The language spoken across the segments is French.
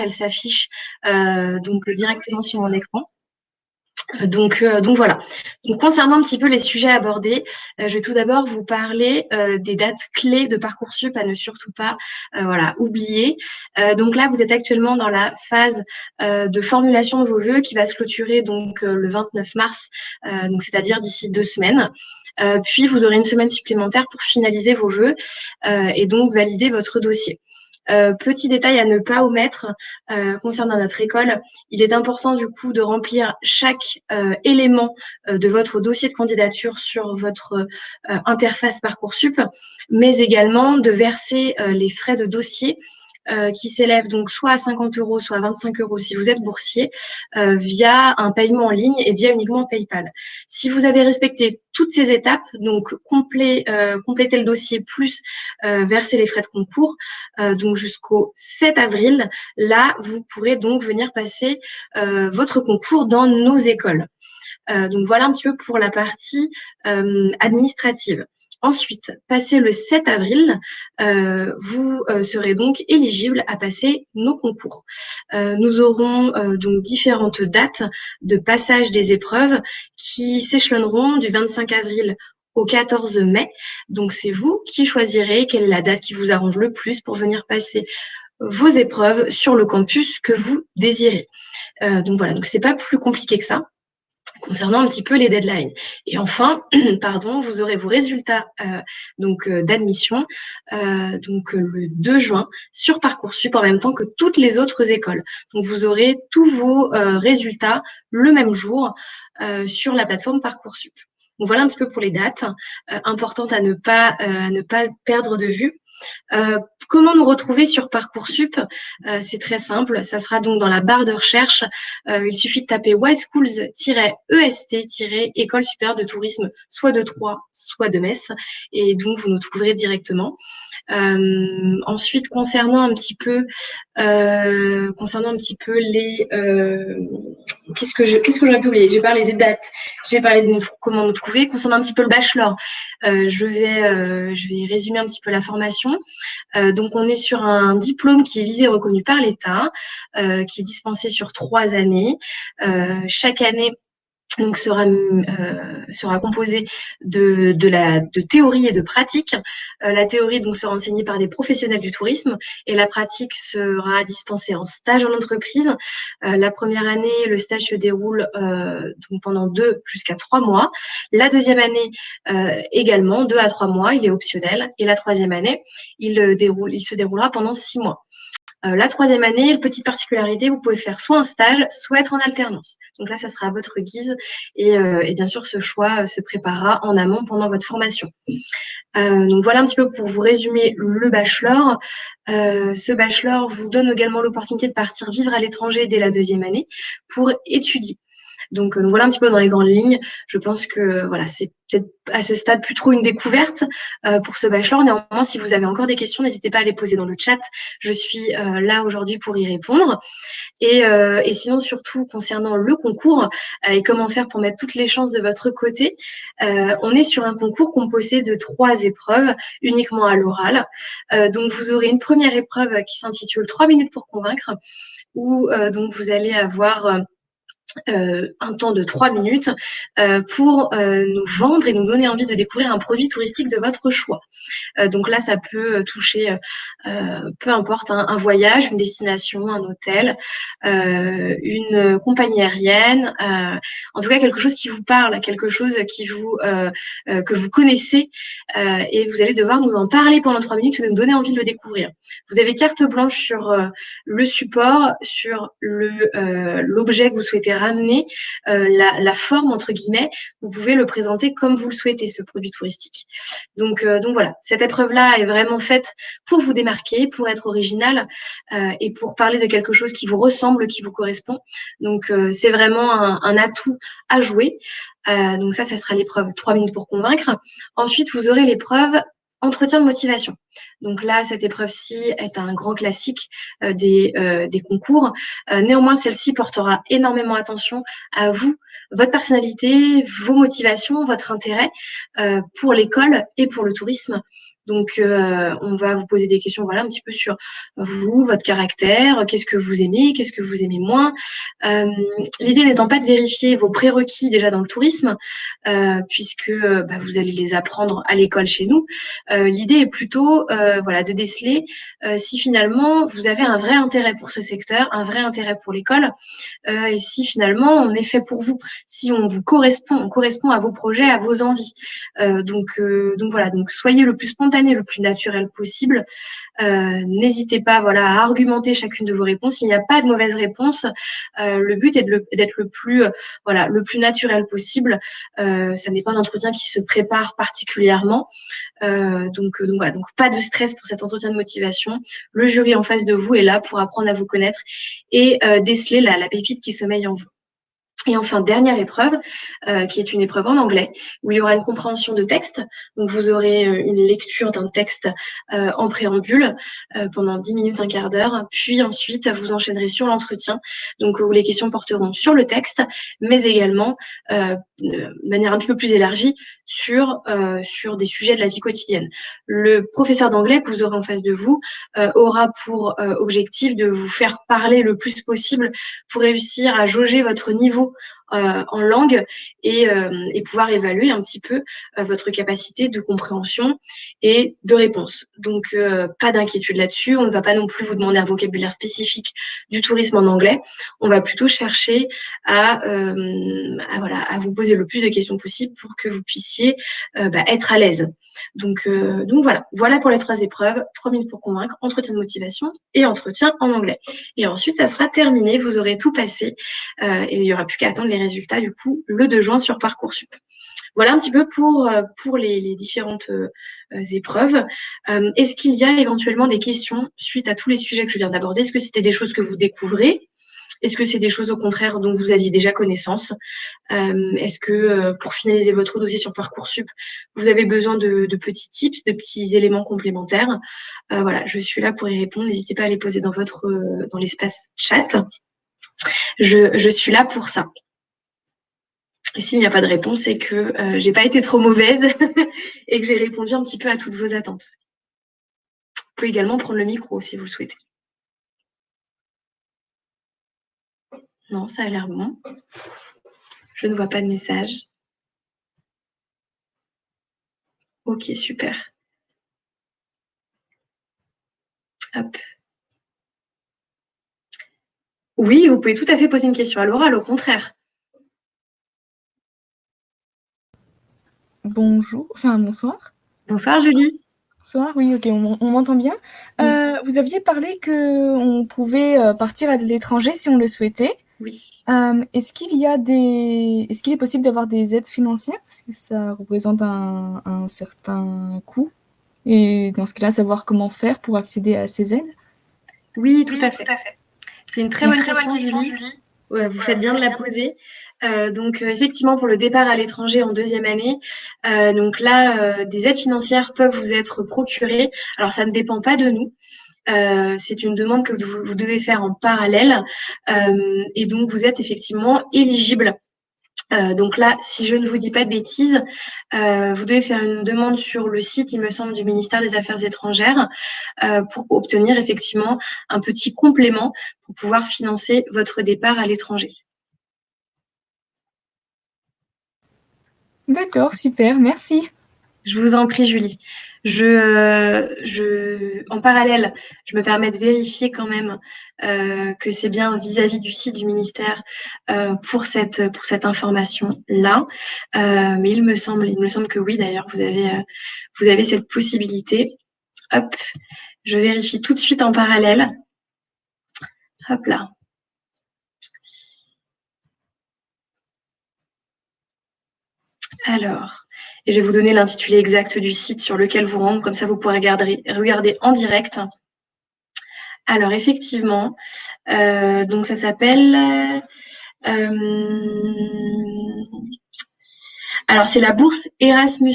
elle s'affiche donc directement sur mon écran. Donc voilà. Donc concernant un petit peu les sujets abordés, je vais tout d'abord vous parler des dates clés de Parcoursup à ne surtout pas voilà, oublier. Donc là, vous êtes actuellement dans la phase de formulation de vos vœux qui va se clôturer donc le 29 mars, donc c'est-à-dire d'ici 2 semaines. Puis vous aurez une semaine supplémentaire pour finaliser vos vœux et donc valider votre dossier. Petit détail à ne pas omettre concernant notre école, il est important du coup de remplir chaque élément de votre dossier de candidature sur votre interface Parcoursup, mais également de verser les frais de dossier qui s'élèvent donc soit à 50 €, soit à 25 € si vous êtes boursier, via un paiement en ligne et via uniquement PayPal. Si vous avez respecté toutes ces étapes, donc compléter le dossier plus verser les frais de concours, donc jusqu'au 7 avril, là, vous pourrez donc venir passer votre concours dans nos écoles. Donc voilà un petit peu pour la partie administrative. Ensuite, passé le 7 avril, vous serez donc éligible à passer nos concours. Nous aurons donc différentes dates de passage des épreuves qui s'échelonneront du 25 avril au 14 mai. Donc c'est vous qui choisirez quelle est la date qui vous arrange le plus pour venir passer vos épreuves sur le campus que vous désirez. Donc voilà, donc c'est pas plus compliqué que ça concernant un petit peu les deadlines. Et enfin, pardon, vous aurez vos résultats d'admission le 2 juin sur Parcoursup en même temps que toutes les autres écoles. Donc vous aurez tous vos résultats le même jour sur la plateforme Parcoursup. Donc voilà un petit peu pour les dates importantes à ne pas perdre de vue. Comment nous retrouver sur Parcoursup? C'est très simple, ça sera donc dans la barre de recherche. Il suffit de taper yschools-est-école supérieure de tourisme, soit de Troyes, soit de Metz, et donc vous nous trouverez directement. Ensuite, concernant un petit peu les qu'est-ce que j'aurais pu oublier? J'ai parlé des dates, j'ai parlé de comment nous trouver. Concernant un petit peu le bachelor, je vais résumer un petit peu la formation. Donc on est sur un diplôme qui est visé et reconnu par l'État, qui est dispensé sur 3 années. Chaque année donc sera composée de théorie et de pratique. La théorie donc sera enseignée par des professionnels du tourisme et la pratique sera dispensée en stage en entreprise. La première année, le stage se déroule donc pendant 2 jusqu'à 3 mois. La deuxième année également 2 à 3 mois, il est optionnel. Et la troisième année, il se déroulera pendant 6 mois. La troisième année, petite particularité, vous pouvez faire soit un stage, soit être en alternance. Donc là, ça sera à votre guise et bien sûr, ce choix se préparera en amont pendant votre formation. Donc voilà un petit peu pour vous résumer le bachelor. Ce bachelor vous donne également l'opportunité de partir vivre à l'étranger dès la deuxième année pour étudier. Donc voilà un petit peu dans les grandes lignes. Je pense que voilà, c'est peut-être à ce stade plus trop une découverte pour ce bachelor. Néanmoins, si vous avez encore des questions, n'hésitez pas à les poser dans le chat. Je suis là aujourd'hui pour y répondre. Et sinon, surtout concernant le concours et comment faire pour mettre toutes les chances de votre côté, on est sur un concours composé de 3 épreuves uniquement à l'oral. Donc vous aurez une première épreuve qui s'intitule 3 minutes pour convaincre, où donc vous allez avoir un temps de 3 minutes pour nous vendre et nous donner envie de découvrir un produit touristique de votre choix. Donc là, ça peut toucher, peu importe, un voyage, une destination, un hôtel, une compagnie aérienne, en tout cas quelque chose qui vous parle, quelque chose que vous connaissez, et vous allez devoir nous en parler pendant 3 minutes et nous donner envie de le découvrir. Vous avez carte blanche sur le support, sur l'objet que vous souhaitez ramener, la forme entre guillemets, vous pouvez le présenter comme vous le souhaitez, ce produit touristique. Donc voilà, cette épreuve-là est vraiment faite pour vous démarquer, pour être original et pour parler de quelque chose qui vous ressemble, qui vous correspond. Donc c'est vraiment un atout à jouer. Donc ça sera l'épreuve 3 minutes pour convaincre. Ensuite, vous aurez l'épreuve entretien de motivation. Donc là, cette épreuve-ci est un grand classique des concours. Néanmoins, celle-ci portera énormément attention à vous, votre personnalité, vos motivations, votre intérêt pour l'école et pour le tourisme. Donc, on va vous poser des questions, voilà, un petit peu sur vous, votre caractère, qu'est-ce que vous aimez moins. L'idée n'étant pas de vérifier vos prérequis déjà dans le tourisme, puisque vous allez les apprendre à l'école chez nous. L'idée est plutôt voilà, de déceler si finalement vous avez un vrai intérêt pour ce secteur, un vrai intérêt pour l'école, et si finalement on est fait pour vous, si on correspond à vos projets, à vos envies. Donc voilà, donc soyez le plus spontané, le plus naturel possible. N'hésitez pas, voilà, à argumenter chacune de vos réponses. Il n'y a pas de mauvaise réponse. Le but est d'être le plus, voilà, le plus naturel possible. Ça n'est pas un entretien qui se prépare particulièrement. Voilà, donc pas de stress pour cet entretien de motivation. Le jury en face de vous est là pour apprendre à vous connaître et déceler la pépite qui sommeille en vous. Et enfin, dernière épreuve, qui est une épreuve en anglais, où il y aura une compréhension de texte. Donc, vous aurez une lecture d'un texte en préambule pendant 10 minutes, un quart d'heure. Puis ensuite, vous enchaînerez sur l'entretien, donc où les questions porteront sur le texte, mais également, de manière un petit peu plus élargie, sur des sujets de la vie quotidienne. Le professeur d'anglais que vous aurez en face de vous aura pour objectif de vous faire parler le plus possible pour réussir à jauger votre niveau en langue et pouvoir évaluer un petit peu votre capacité de compréhension et de réponse. Donc, pas d'inquiétude là-dessus. On ne va pas non plus vous demander un vocabulaire spécifique du tourisme en anglais. On va plutôt chercher à vous poser le plus de questions possible pour que vous puissiez être à l'aise. Donc voilà pour les 3 épreuves. 3 minutes pour convaincre, entretien de motivation et entretien en anglais. Et ensuite, ça sera terminé. Vous aurez tout passé et il n'y aura plus qu'à attendre les résultats du coup le 2 juin sur Parcoursup. Voilà un petit peu pour les différentes épreuves. Est-ce qu'il y a éventuellement des questions suite à tous les sujets que je viens d'aborder? Est-ce que c'était des choses que vous découvrez? Est-ce que c'est des choses au contraire dont vous aviez déjà connaissance? Est-ce que pour finaliser votre dossier sur Parcoursup, vous avez besoin de petits tips, de petits éléments complémentaires? Voilà, je suis là pour y répondre. N'hésitez pas à les poser dans l'espace chat. Je suis là pour ça. Et s'il n'y a pas de réponse, c'est que j'ai pas été trop mauvaise et que j'ai répondu un petit peu à toutes vos attentes. Vous pouvez également prendre le micro si vous le souhaitez. Non, ça a l'air bon. Je ne vois pas de message. Ok, super. Hop. Oui, vous pouvez tout à fait poser une question à l'oral, au contraire. Bonsoir. Bonsoir Julie. Bonsoir, oui, ok, on m'entend bien. Oui. Vous aviez parlé que on pouvait partir à l'étranger si on le souhaitait. Oui. Est-ce qu'il est possible d'avoir des aides financières? Parce que ça représente un certain coût. Et dans ce cas-là, savoir comment faire pour accéder à ces aides? Oui, tout à fait. C'est une très bonne question, Julie. Ouais, vous faites bien de la poser. Donc, effectivement, pour le départ à l'étranger en 2e année, donc là, des aides financières peuvent vous être procurées. Alors, ça ne dépend pas de nous. C'est une demande que vous devez faire en parallèle. Et donc, vous êtes effectivement éligible. Donc là, si je ne vous dis pas de bêtises, vous devez faire une demande sur le site, il me semble, du ministère des Affaires étrangères pour obtenir effectivement un petit complément pour pouvoir financer votre départ à l'étranger. D'accord, super, merci. Je vous en prie, Julie. En parallèle, je me permets de vérifier quand même que c'est bien vis-à-vis du site du ministère pour cette information-là. Mais il me semble que oui. D'ailleurs, vous avez cette possibilité. Hop, je vérifie tout de suite en parallèle. Hop là. Alors, et je vais vous donner l'intitulé exact du site sur lequel vous rendre, comme ça vous pourrez regarder en direct. Alors, effectivement, donc ça s'appelle... alors, c'est la bourse Erasmus+,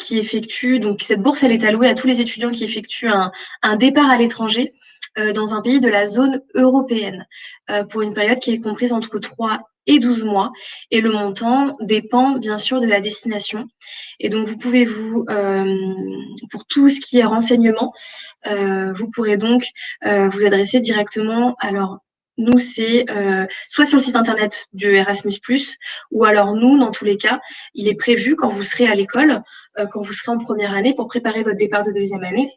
qui effectue... Donc, cette bourse, elle est allouée à tous les étudiants qui effectuent un départ à l'étranger dans un pays de la zone européenne pour une période qui est comprise entre 3 et 12 mois. Et le montant dépend bien sûr de la destination. Et donc, vous pouvez pour tout ce qui est renseignement, vous pourrez donc vous adresser directement. Alors, nous, c'est soit sur le site internet du Erasmus+, ou alors nous, dans tous les cas, il est prévu quand vous serez à l'école, quand vous serez en première année, pour préparer votre départ de deuxième année,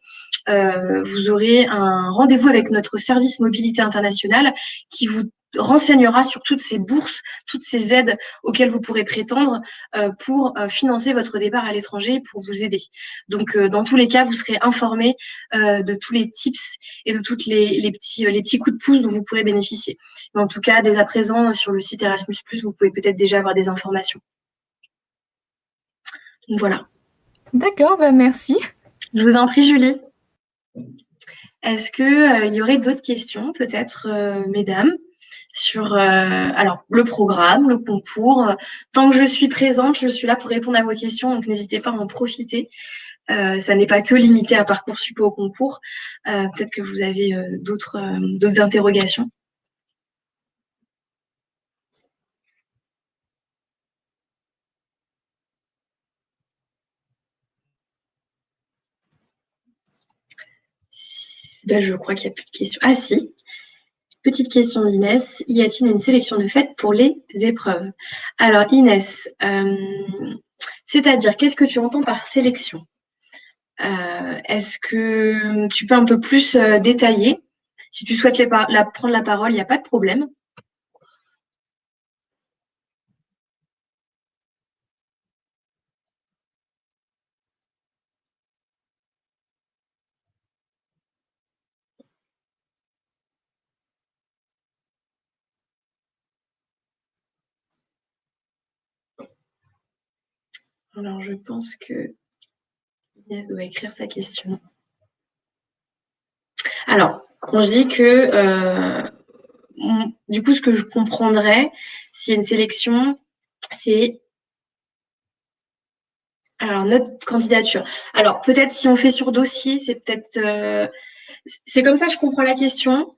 vous aurez un rendez-vous avec notre service mobilité internationale qui vous renseignera sur toutes ces bourses, toutes ces aides auxquelles vous pourrez prétendre pour financer votre départ à l'étranger, pour vous aider. Donc, dans tous les cas, vous serez informé de tous les tips et de tous les petits coups de pouce dont vous pourrez bénéficier. Mais en tout cas, dès à présent, sur le site Erasmus+, vous pouvez peut-être déjà avoir des informations. Donc, voilà. D'accord, bah merci. Je vous en prie, Julie. Est-ce qu'il y aurait d'autres questions, peut-être, mesdames, sur alors, le programme, le concours? Tant que je suis présente, je suis là pour répondre à vos questions, donc n'hésitez pas à en profiter. Ça n'est pas que limité à Parcoursup au concours. Peut-être que vous avez d'autres interrogations. Ben, je crois qu'il n'y a plus de questions. Ah si, petite question d'Inès. Y a-t-il une sélection de fait pour les épreuves? Alors Inès, c'est-à-dire, qu'est-ce que tu entends par sélection? Est-ce que tu peux un peu plus détailler? Si tu souhaites prendre la parole, il n'y a pas de problème. Alors, je pense que Inès doit écrire sa question. Alors, quand je dis que, du coup, ce que je comprendrais, s'il y a une sélection, c'est alors notre candidature. Alors, peut-être si on fait sur dossier, c'est peut-être, c'est comme ça que je comprends la question.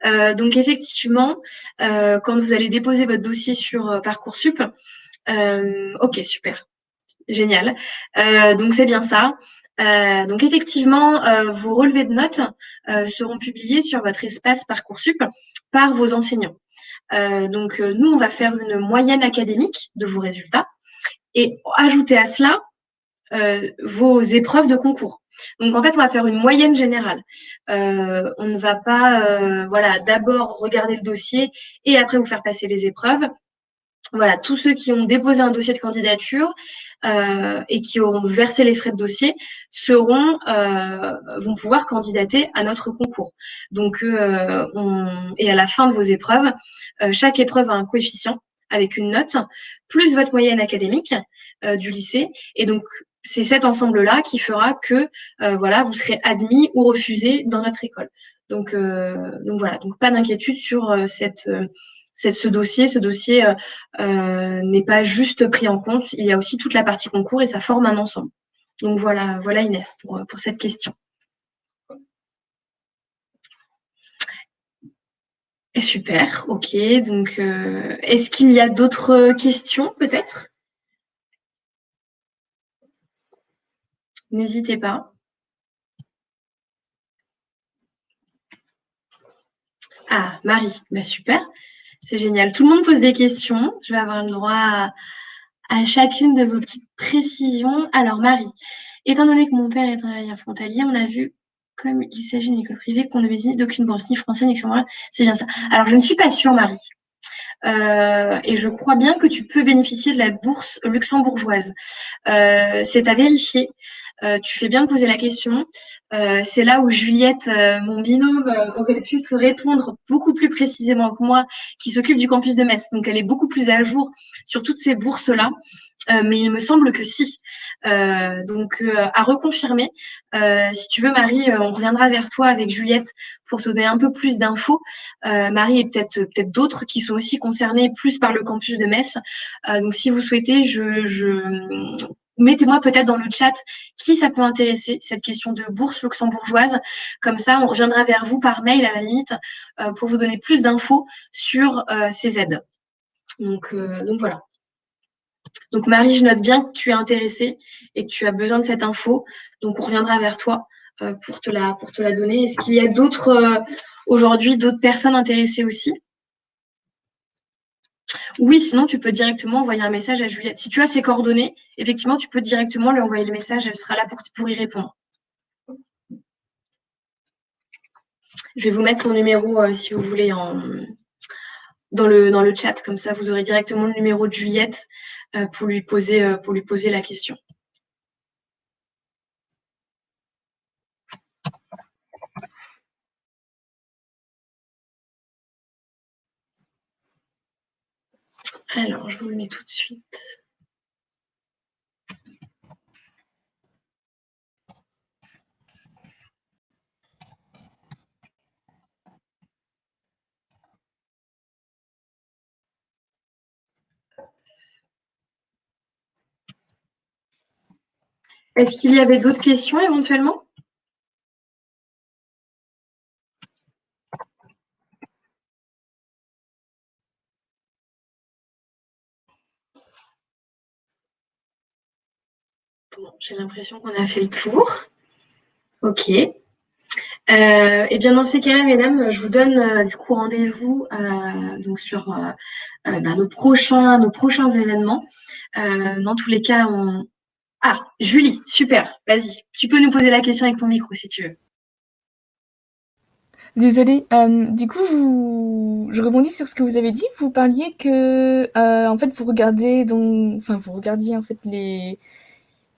Donc, effectivement, quand vous allez déposer votre dossier sur Parcoursup, ok, super. Génial. Donc, c'est bien ça. Donc, effectivement, vos relevés de notes seront publiés sur votre espace Parcoursup par vos enseignants. Donc, nous, on va faire une moyenne académique de vos résultats et ajouter à cela vos épreuves de concours. Donc, en fait, on va faire une moyenne générale. On ne va pas d'abord regarder le dossier et après vous faire passer les épreuves. Voilà, tous ceux qui ont déposé un dossier de candidature et qui auront versé les frais de dossier vont pouvoir candidater à notre concours. Donc, et à la fin de vos épreuves, chaque épreuve a un coefficient avec une note, plus votre moyenne académique du lycée. Et donc, c'est cet ensemble-là qui fera que vous serez admis ou refusé dans notre école. Donc voilà, donc pas d'inquiétude sur ce dossier. Ce dossier n'est pas juste pris en compte. Il y a aussi toute la partie concours et ça forme un ensemble. Donc voilà Inès pour cette question. Et super, ok. Donc est-ce qu'il y a d'autres questions peut-être? N'hésitez pas. Ah, Marie, bah super, c'est génial. Tout le monde pose des questions. Je vais avoir le droit à chacune de vos petites précisions. Alors, Marie, étant donné que mon père est travailleur frontalier, on a vu, comme il s'agit d'une école privée, qu'on ne bénéficie d'aucune bourse, ni française, ni luxembourgeoise. C'est bien ça. Alors, je ne suis pas sûre, Marie. Et je crois bien que tu peux bénéficier de la bourse luxembourgeoise. C'est à vérifier. Tu fais bien de poser la question. C'est là où Juliette, mon binôme, aurait pu te répondre beaucoup plus précisément que moi, qui s'occupe du campus de Metz. Donc, elle est beaucoup plus à jour sur toutes ces bourses-là. Mais il me semble que si. Donc, à reconfirmer. Si tu veux, Marie, on reviendra vers toi avec Juliette pour te donner un peu plus d'infos. Marie et peut-être d'autres qui sont aussi concernés plus par le campus de Metz. Donc, si vous souhaitez, mettez-moi peut-être dans le chat qui ça peut intéresser, cette question de bourse luxembourgeoise. Comme ça, on reviendra vers vous par mail à la limite pour vous donner plus d'infos sur ces aides. Donc voilà. Donc Marie, je note bien que tu es intéressée et que tu as besoin de cette info. Donc on reviendra vers toi pour te la donner. Est-ce qu'il y a aujourd'hui d'autres personnes intéressées aussi? Oui, sinon tu peux directement envoyer un message à Juliette. Si tu as ses coordonnées, effectivement, tu peux directement lui envoyer le message. Elle sera là pour y répondre. Je vais vous mettre son numéro si vous voulez dans le chat. Comme ça, vous aurez directement le numéro de Juliette pour lui poser la question. Alors, je vous le mets tout de suite. Est-ce qu'il y avait d'autres questions éventuellement? Bon, j'ai l'impression qu'on a fait le tour. Ok. Eh bien, dans ces cas-là, mesdames, je vous donne du coup rendez-vous donc sur nos prochains événements. Dans tous les cas, Ah, Julie, super, vas-y. Tu peux nous poser la question avec ton micro si tu veux. Désolée, du coup, je rebondis sur ce que vous avez dit. Vous parliez que, en fait, vous regardiez en fait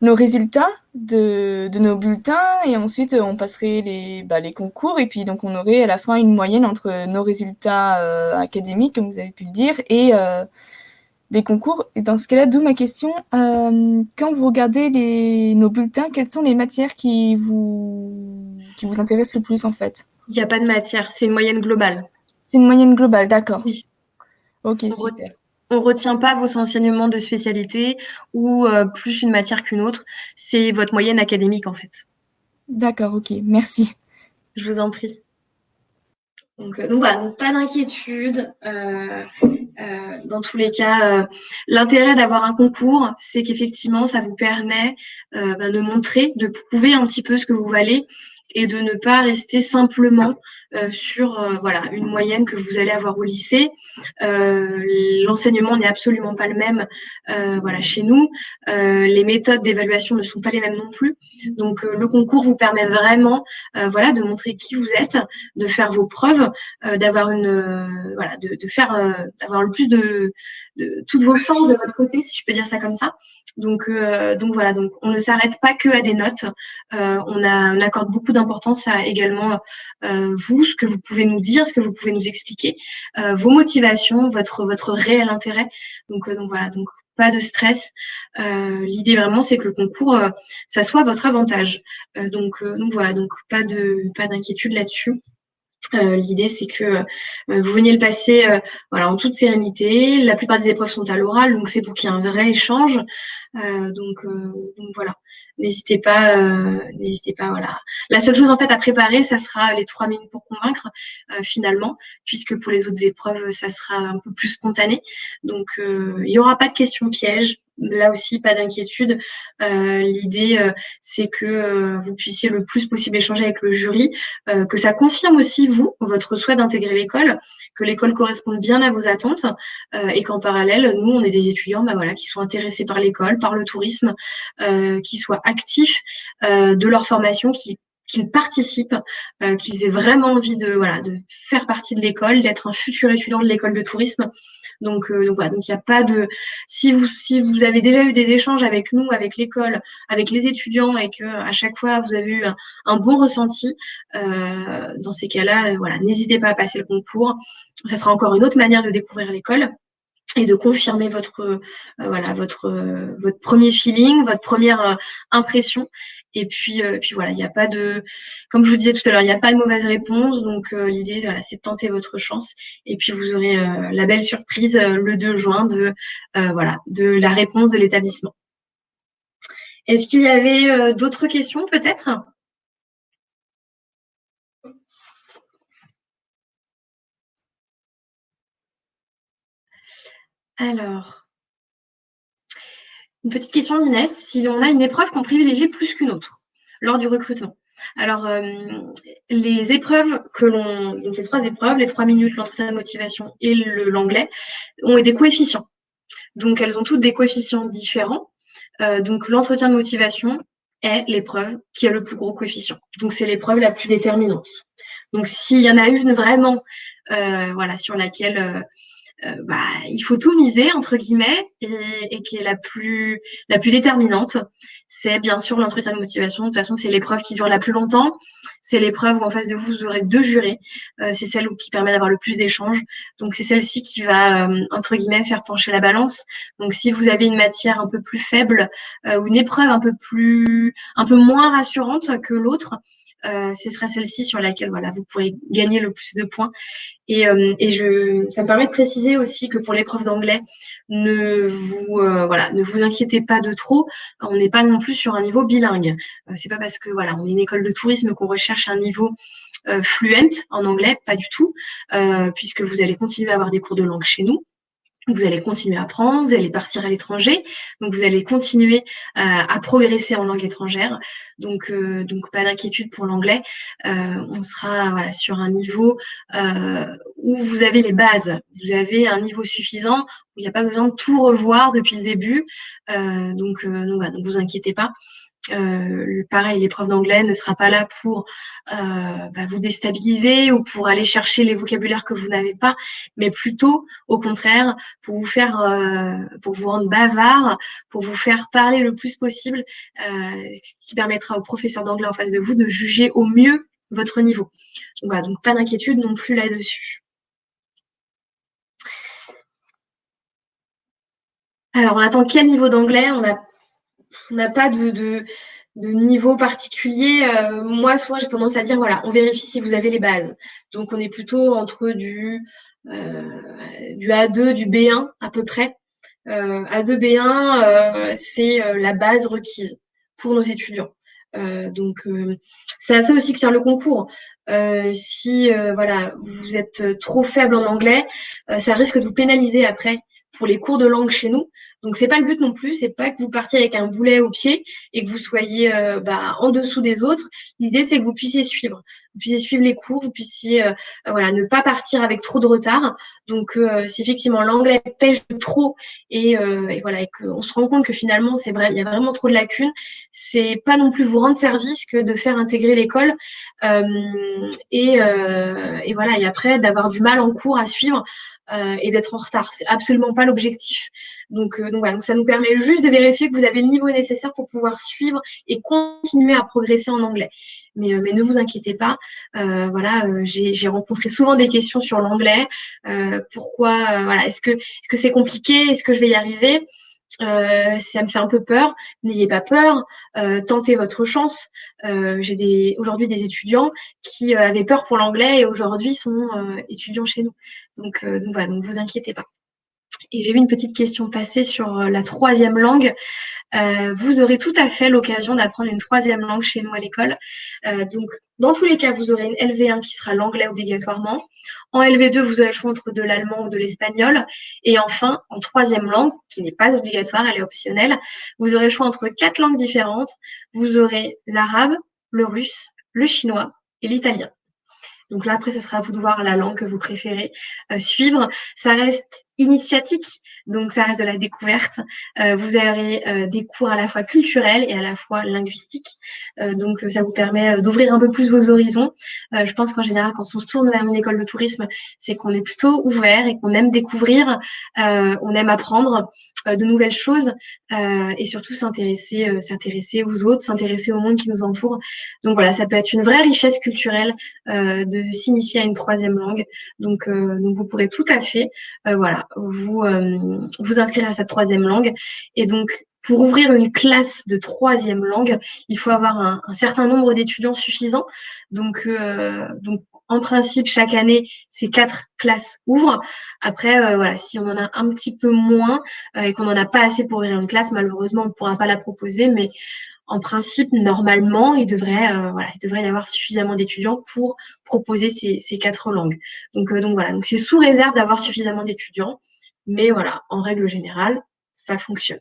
nos résultats de nos bulletins et ensuite on passerait les concours et puis donc on aurait à la fin une moyenne entre nos résultats académiques, comme vous avez pu le dire, et des concours. Et dans ce cas-là, d'où ma question, quand vous regardez nos bulletins, quelles sont les matières qui vous intéressent le plus en fait? Il n'y a pas de matière, c'est une moyenne globale. C'est une moyenne globale, d'accord. Oui. Ok, On re- super. on retient pas vos enseignements de spécialité ou plus une matière qu'une autre. C'est votre moyenne académique en fait. D'accord, ok, merci. Je vous en prie. Donc voilà, donc pas d'inquiétude. Dans tous les cas, l'intérêt d'avoir un concours, c'est qu'effectivement, ça vous permet de montrer, de prouver un petit peu ce que vous valez et de ne pas rester simplement sur voilà, une moyenne que vous allez avoir au lycée. Euh, L'enseignement n'est absolument pas le même voilà, chez nous. Les méthodes d'évaluation ne sont pas les mêmes non plus. Donc le concours vous permet vraiment voilà, de montrer qui vous êtes, de faire vos preuves, d'avoir voilà, de faire d'avoir le plus de toutes vos chances de votre côté, si je peux dire ça comme ça. Donc voilà, donc on ne s'arrête pas que à des notes. On accorde beaucoup d'importance à également vous, ce que vous pouvez nous dire, ce que vous pouvez nous expliquer, vos motivations, votre réel intérêt. Donc voilà, donc pas de stress. L'idée vraiment, c'est que le concours, ça soit votre avantage. Donc voilà, donc pas d'inquiétude là-dessus. L'idée, c'est que vous veniez le passer voilà, en toute sérénité. La plupart des épreuves sont à l'oral, donc c'est pour qu'il y ait un vrai échange. Donc voilà, n'hésitez pas. Voilà. La seule chose en fait à préparer, ça sera les 3 minutes pour convaincre finalement, puisque pour les autres épreuves, ça sera un peu plus spontané. Donc il n'y aura pas de questions pièges. Là aussi, pas d'inquiétude. L'idée, c'est que vous puissiez le plus possible échanger avec le jury, que ça confirme aussi, vous, votre souhait d'intégrer l'école, que l'école corresponde bien à vos attentes et qu'en parallèle, nous, on est des étudiants voilà, qui sont intéressés par l'école, par le tourisme, qui soient actifs de leur formation, qu'ils participent, qu'ils aient vraiment envie voilà, de faire partie de l'école, d'être un futur étudiant de l'école de tourisme. Donc voilà, donc il n'y a pas de. Si vous avez déjà eu des échanges avec nous, avec l'école, avec les étudiants et que à chaque fois vous avez eu un bon ressenti, dans ces cas-là, voilà, n'hésitez pas à passer le concours. Ça sera encore une autre manière de découvrir l'école et de confirmer voilà, votre premier feeling, votre première impression. Et puis voilà, il n'y a pas de, comme je vous disais tout à l'heure, il n'y a pas de mauvaise réponse. Donc l'idée, voilà, c'est de tenter votre chance. Et puis vous aurez la belle surprise le 2 juin voilà, de la réponse de l'établissement. Est-ce qu'il y avait d'autres questions peut-être? Alors, une petite question d'Inès. Si on a une épreuve qu'on privilégie plus qu'une autre lors du recrutement. Alors, les épreuves donc les 3 épreuves, les 3 minutes, l'entretien de motivation et l'anglais, ont des coefficients. Donc, elles ont toutes des coefficients différents. Donc, l'entretien de motivation est l'épreuve qui a le plus gros coefficient. Donc, c'est l'épreuve la plus déterminante. Donc, s'il y en a une vraiment, sur laquelle il faut tout miser entre guillemets et qui est la plus déterminante, c'est bien sûr l'entretien de motivation. De toute façon, c'est l'épreuve qui dure la plus longtemps. C'est l'épreuve où en face de vous, vous aurez 2 jurés. C'est celle qui permet d'avoir le plus d'échanges. Donc c'est celle-ci qui va entre guillemets faire pencher la balance. Donc si vous avez une matière un peu plus faible ou une épreuve un peu moins rassurante que l'autre, ce sera celle-ci sur laquelle vous pourrez gagner le plus de points. Ça me permet de préciser aussi que pour l'épreuve d'anglais, ne vous inquiétez pas de trop. On n'est pas non plus sur un niveau bilingue. C'est pas parce que on est une école de tourisme qu'on recherche un niveau fluent en anglais, pas du tout, puisque vous allez continuer à avoir des cours de langue chez nous. Vous allez continuer à apprendre, vous allez partir à l'étranger, donc vous allez continuer à progresser en langue étrangère. Donc pas d'inquiétude pour l'anglais. On sera sur un niveau où vous avez les bases. Vous avez un niveau suffisant où il n'y a pas besoin de tout revoir depuis le début. Donc ne vous inquiétez pas. Pareil, l'épreuve d'anglais ne sera pas là pour vous déstabiliser ou pour aller chercher les vocabulaires que vous n'avez pas, mais plutôt, au contraire, pour vous rendre bavard, pour vous faire parler le plus possible, ce qui permettra au professeur d'anglais en face de vous de juger au mieux votre niveau. Donc pas d'inquiétude non plus là-dessus. Alors, on attend quel niveau d'anglais? On n'a pas de niveau particulier. Moi, souvent, j'ai tendance à dire, on vérifie si vous avez les bases. Donc, on est plutôt entre du A2, du B1 à peu près. A2, B1, c'est la base requise pour nos étudiants. C'est à ça aussi que sert le concours. Si vous êtes trop faible en anglais, ça risque de vous pénaliser après pour les cours de langue chez nous. Donc c'est pas le but non plus, c'est pas que vous partiez avec un boulet au pied et que vous soyez en dessous des autres. L'idée c'est que vous puissiez suivre les cours, vous puissiez ne pas partir avec trop de retard. Donc si effectivement l'anglais pêche trop et qu'on se rend compte que finalement c'est vrai, il y a vraiment trop de lacunes, c'est pas non plus vous rendre service que de faire intégrer l'école et après d'avoir du mal en cours à suivre. Et d'être en retard. C'est absolument pas l'objectif. Donc ça nous permet juste de vérifier que vous avez le niveau nécessaire pour pouvoir suivre et continuer à progresser en anglais. Mais ne vous inquiétez pas. J'ai rencontré souvent des questions sur l'anglais. Pourquoi est-ce que c'est compliqué? Est-ce que je vais y arriver? Ça me fait un peu peur. N'ayez pas peur. Tentez votre chance. J'ai aujourd'hui des étudiants qui avaient peur pour l'anglais et aujourd'hui sont étudiants chez nous. Donc vous inquiétez pas. Et j'ai vu une petite question passer sur la 3e langue. Vous aurez tout à fait l'occasion d'apprendre une 3e langue chez nous à l'école. Donc, dans tous les cas, vous aurez une LV1 qui sera l'anglais obligatoirement. En LV2, vous aurez le choix entre de l'allemand ou de l'espagnol. Et enfin, en 3e langue, qui n'est pas obligatoire, elle est optionnelle, vous aurez le choix entre 4 langues différentes. Vous aurez l'arabe, le russe, le chinois et l'italien. Donc là, après, ça sera à vous de voir la langue que vous préférez suivre. Ça reste initiatique, donc ça reste de la découverte. Vous aurez des cours à la fois culturels et à la fois linguistiques. Donc ça vous permet d'ouvrir un peu plus vos horizons. Je pense qu'en général, quand on se tourne vers une école de tourisme, c'est qu'on est plutôt ouvert et qu'on aime découvrir, on aime apprendre de nouvelles choses et surtout s'intéresser aux autres, s'intéresser au monde qui nous entoure. Donc voilà, ça peut être une vraie richesse culturelle de s'initier à une 3e langue. Donc vous pourrez tout à fait vous inscrire à cette 3e langue. Et donc, pour ouvrir une classe de 3e langue, il faut avoir un certain nombre d'étudiants suffisants. Donc, en principe, chaque année, ces 4 classes ouvrent. Après, si on en a un petit peu moins et qu'on n'en a pas assez pour ouvrir une classe, malheureusement, on ne pourra pas la proposer. Mais en principe, normalement, il devrait y avoir suffisamment d'étudiants pour proposer ces 4 langues. Donc c'est sous réserve d'avoir suffisamment d'étudiants. Mais voilà, en règle générale, ça fonctionne.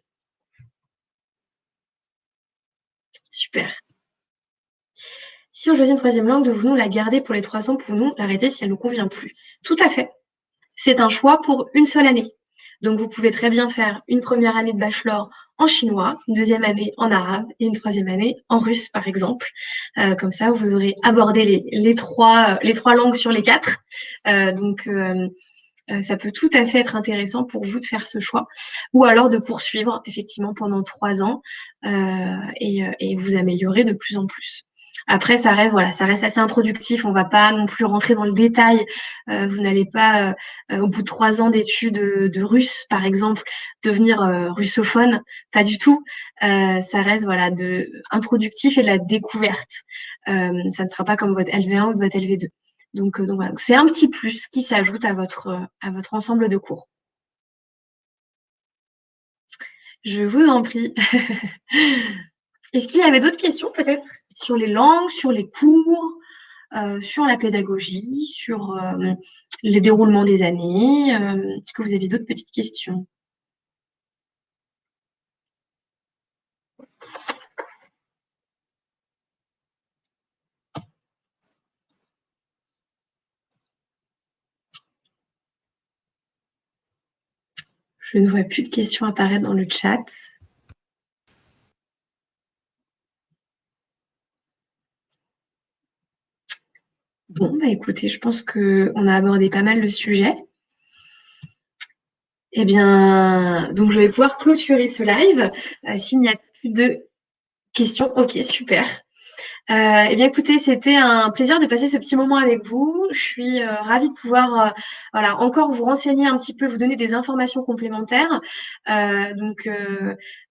Super. Si on choisit une troisième langue, devons-nous la garder pour les 3 ans? Pouvons-nous l'arrêter si elle ne nous convient plus? Tout à fait. C'est un choix pour une seule année. Donc, vous pouvez très bien faire une première année de bachelor en chinois, une deuxième année en arabe et une troisième année en russe, par exemple. Comme ça, vous aurez abordé les trois langues sur les 4. Ça peut tout à fait être intéressant pour vous de faire ce choix, ou alors de poursuivre effectivement pendant 3 ans et vous améliorer de plus en plus. Après, ça reste assez introductif. On ne va pas non plus rentrer dans le détail. Vous n'allez pas, au bout de 3 ans d'études de russe, par exemple, devenir russophone. Pas du tout. Ça reste voilà introductif et de la découverte. Ça ne sera pas comme votre LV1 ou votre LV2. Donc voilà, c'est un petit plus qui s'ajoute à votre ensemble de cours. Je vous en prie. Est-ce qu'il y avait d'autres questions peut-être sur les langues, sur les cours, sur la pédagogie, sur les déroulements des années? Est-ce que vous avez d'autres petites questions? Je ne vois plus de questions apparaître dans le chat. Bon, bah écoutez, je pense qu'on a abordé pas mal le sujet. Eh bien, donc je vais pouvoir clôturer ce live. S'il n'y a plus de questions, ok, super. Eh bien, écoutez, c'était un plaisir de passer ce petit moment avec vous. Je suis ravie de pouvoir, voilà, encore vous renseigner un petit peu, vous donner des informations complémentaires.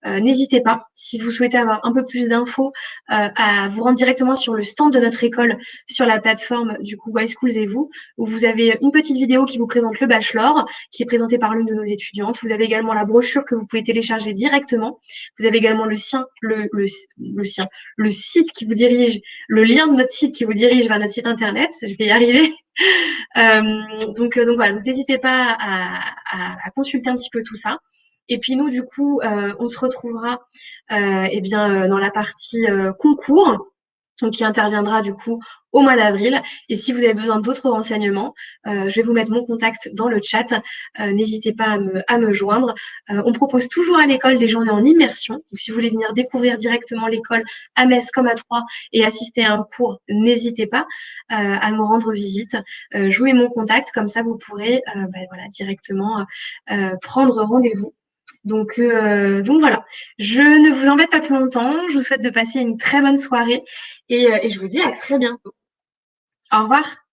N'hésitez pas, si vous souhaitez avoir un peu plus d'infos, à vous rendre directement sur le stand de notre école, sur la plateforme du coup Why Schools et vous, où vous avez une petite vidéo qui vous présente le bachelor, qui est présentée par l'une de nos étudiantes. Vous avez également la brochure que vous pouvez télécharger directement. Vous avez également le site qui vous dirige, le lien de notre site qui vous dirige vers notre site internet. Je vais y arriver. Donc voilà, donc n'hésitez pas à consulter un petit peu tout ça. Et puis nous, du coup, on se retrouvera dans la partie concours, donc qui interviendra du coup au mois d'avril. Et si vous avez besoin d'autres renseignements, je vais vous mettre mon contact dans le chat. N'hésitez pas à me joindre. On propose toujours à l'école des journées en immersion. Donc, si vous voulez venir découvrir directement l'école à Metz comme à Troyes et assister à un cours, n'hésitez pas à me rendre visite. Je vous mets mon contact, comme ça vous pourrez directement prendre rendez-vous. Donc voilà, je ne vous embête pas plus longtemps. Je vous souhaite de passer une très bonne soirée et je vous dis à très bientôt. Au revoir.